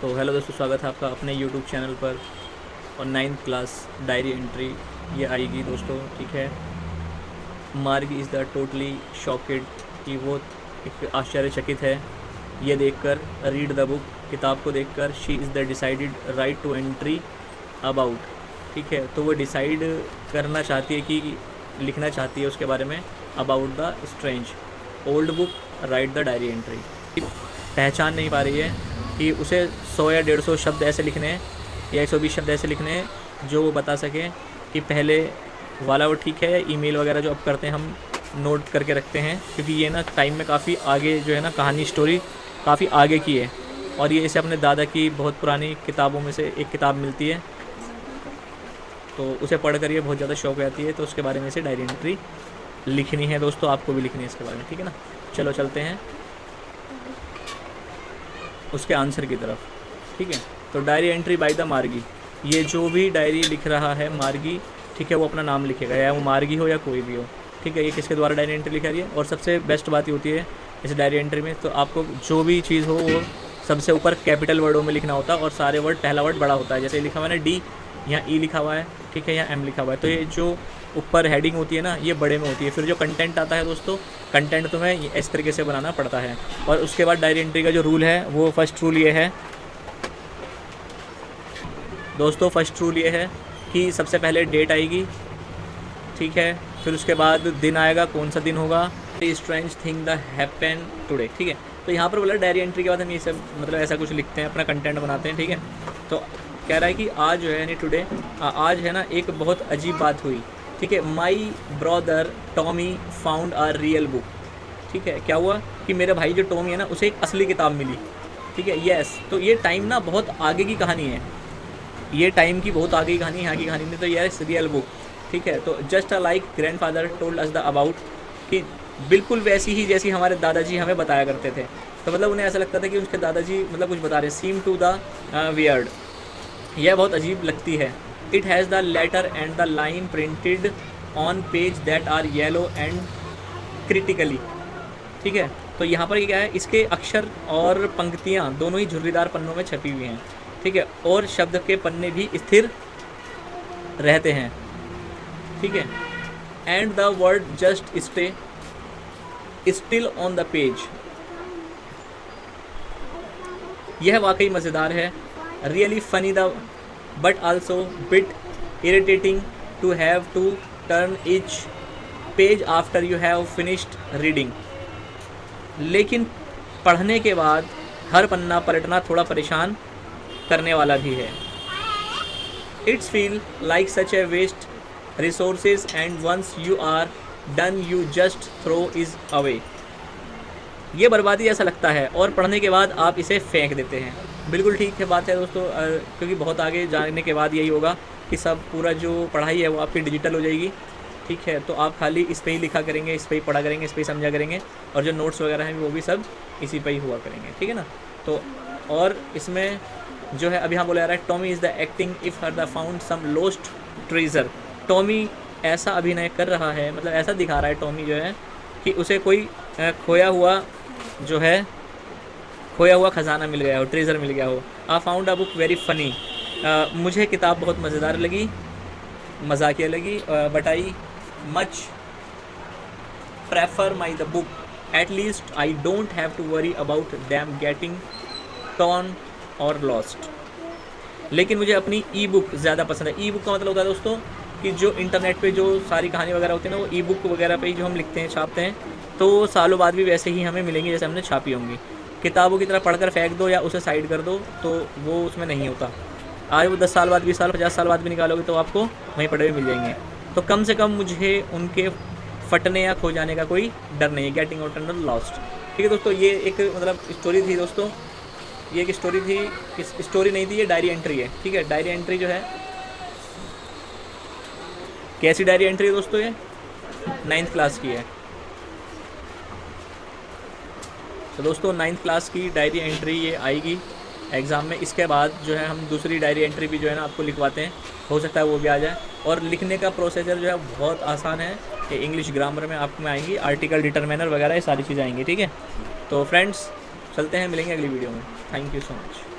तो हेलो दोस्तों, स्वागत है आपका अपने यूट्यूब चैनल पर। और 9th क्लास डायरी एंट्री ये आएगी दोस्तों, ठीक है। मार्गी इज़ द टोटली शॉकेड कि वो एक आश्चर्यचकित है ये देखकर। रीड द बुक, किताब को देखकर। She is the decided right to entry about, ठीक है। तो वो डिसाइड करना चाहती है कि लिखना चाहती है उसके बारे में, about the strange old book, right the diary entry. पहचान नहीं पा रही है कि उसे 100 या 150 शब्द ऐसे लिखने हैं या 120 शब्द ऐसे लिखने हैं जो वो बता सकें कि पहले वाला वो ठीक है, या ईमेल वगैरह जो अब करते हैं हम नोट करके रखते हैं, क्योंकि ये ना टाइम में काफ़ी आगे जो है ना कहानी स्टोरी काफ़ी आगे की है। और ये इसे अपने दादा की बहुत पुरानी किताबों में से एक किताब मिलती है, तो उसे पढ़कर ये बहुत ज़्यादा शौक हो जाती है। तो उसके बारे में इसे डायरी एंट्री लिखनी है दोस्तों, आपको भी लिखनी है इसके बारे में, ठीक है ना। चलो चलते हैं उसके आंसर की तरफ, ठीक है। तो डायरी एंट्री बाय द मार्गी, ये जो भी डायरी लिख रहा है मार्गी, ठीक है, वो अपना नाम लिखेगा, या वो मार्गी हो या कोई भी हो, ठीक है। ये किसके द्वारा डायरी एंट्री लिखा रही है। और सबसे बेस्ट बात ये होती है इस डायरी एंट्री में, तो आपको जो भी चीज़ हो वो सबसे ऊपर कैपिटल वर्डों में लिखना होता है, और सारे वर्ड पहला वर्ड बड़ा होता है। जैसे लिखा हुआ है ना डी, यहाँ ई लिखा हुआ है, ठीक है, यहाँ एम लिखा हुआ है। तो ये जो ऊपर हेडिंग होती है ना, ये बड़े में होती है। फिर जो कंटेंट आता है दोस्तों, कंटेंट तुम्हें इस तरीके से बनाना पड़ता है। और उसके बाद डायरी एंट्री का जो रूल है, वो फर्स्ट रूल ये है दोस्तों, फर्स्ट रूल ये है कि सबसे पहले डेट आएगी, ठीक है। फिर उसके बाद दिन आएगा, कौन सा दिन होगा, strange thing the happen today, ठीक है। तो यहाँ पर बोला डायरी एंट्री के बाद हम ये सब मतलब ऐसा कुछ लिखते हैं, अपना कंटेंट बनाते हैं, ठीक है। तो कह रहा है कि आज जो है यानी टुडे, आज है ना एक बहुत अजीब बात हुई, ठीक है। My brother Tommy found a real book, ठीक है। क्या हुआ कि मेरे भाई जो टॉमी है ना, उसे एक असली किताब मिली, ठीक है। यस, तो ये टाइम ना बहुत आगे की कहानी है, ये टाइम की बहुत आगे की कहानी, यहाँ की कहानी नहीं। तो यस रियल बुक, ठीक है। तो just a like grandfather told us the about, कि बिल्कुल वैसी ही जैसी हमारे दादाजी हमें बताया करते थे। तो मतलब उन्हें ऐसा लगता था कि उनके दादाजी मतलब कुछ बता रहे, सीम टू द वियर्ड, यह बहुत अजीब लगती है। It has the letter and the line printed on page that are yellow and critically, ठीक है। तो यहाँ पर क्या है, इसके अक्षर और पंक्तियाँ दोनों ही झुर्रीदार पन्नों में छपी हुई हैं, ठीक है। और शब्द के पन्ने भी स्थिर रहते हैं, ठीक है। And the word just stay still on the page, यह वाकई मज़ेदार है। Really funny the but also bit irritating to have to turn each page after you have finished reading, लेकिन पढ़ने के बाद हर पन्ना पलटना थोड़ा परेशान करने वाला भी है। It's feel like such a waste resources and once you are done you just throw is away, ये बर्बादी ऐसा लगता है और पढ़ने के बाद आप इसे फेंक देते हैं। बिल्कुल ठीक है बात है दोस्तों, क्योंकि बहुत आगे जाने के बाद यही होगा कि सब पूरा जो पढ़ाई है वो आपकी डिजिटल हो जाएगी, ठीक है। तो आप खाली इस पे ही लिखा करेंगे, इस पे ही पढ़ा करेंगे, इस पे ही समझा करेंगे, और जो नोट्स वगैरह हैं वो भी सब इसी पे ही हुआ करेंगे, ठीक है ना। तो और इसमें जो है अभी यहाँ बोला जा रहा है, Tommy is the acting if her the found some lost treasure. टॉमी ऐसा अभिनय कर रहा है, मतलब ऐसा दिखा रहा है टॉमी जो है कि उसे कोई खोया हुआ ख़जाना मिल गया हो, ट्रेज़र मिल गया हो। I found a book very funny, मुझे किताब बहुत मज़ेदार लगी, मजाकिया लगी। But I much prefer my the book, at least I don't have to worry about them getting torn और लॉस्ट। लेकिन मुझे अपनी ई बुक ज़्यादा पसंद है। ई बुक का मतलब होता है दोस्तों कि जो इंटरनेट पे जो सारी कहानी वगैरह होती है ना, वो ई बुक वगैरह पे ही जो हम लिखते हैं, छापते हैं, तो सालों बाद भी वैसे ही हमें मिलेंगी जैसे हमने छापी होंगी। किताबों की तरह पढ़कर फेंक दो या उसे साइड कर दो तो वो उसमें नहीं होता। आज वो 10 साल बाद, 20 साल, 50 साल बाद भी निकालोगे तो आपको वहीं पढ़े हुए मिल जाएंगे। तो कम से कम मुझे उनके फटने या खो जाने का कोई डर नहीं है। गेटिंग आउट एंड लॉस्ट, ठीक है दोस्तों। ये एक मतलब स्टोरी थी दोस्तों, ये एक स्टोरी थी, इस स्टोरी नहीं थी, ये डायरी एंट्री है, ठीक है। डायरी एंट्री जो है, कैसी डायरी एंट्री है दोस्तों, ये 9th क्लास की है। तो दोस्तों 9th क्लास की डायरी एंट्री ये आएगी एग्ज़ाम में। इसके बाद जो है हम दूसरी डायरी एंट्री भी जो है ना आपको लिखवाते हैं, हो सकता है वो भी आ जाए। और लिखने का प्रोसीजर जो है बहुत आसान है, ये इंग्लिश ग्रामर में आपको में आएंगी, आर्टिकल डिटरमिनर वगैरह ये सारी चीज़ें आएंगी, ठीक है। तो फ्रेंड्स चलते हैं, मिलेंगे अगली वीडियो में। Thank you so much.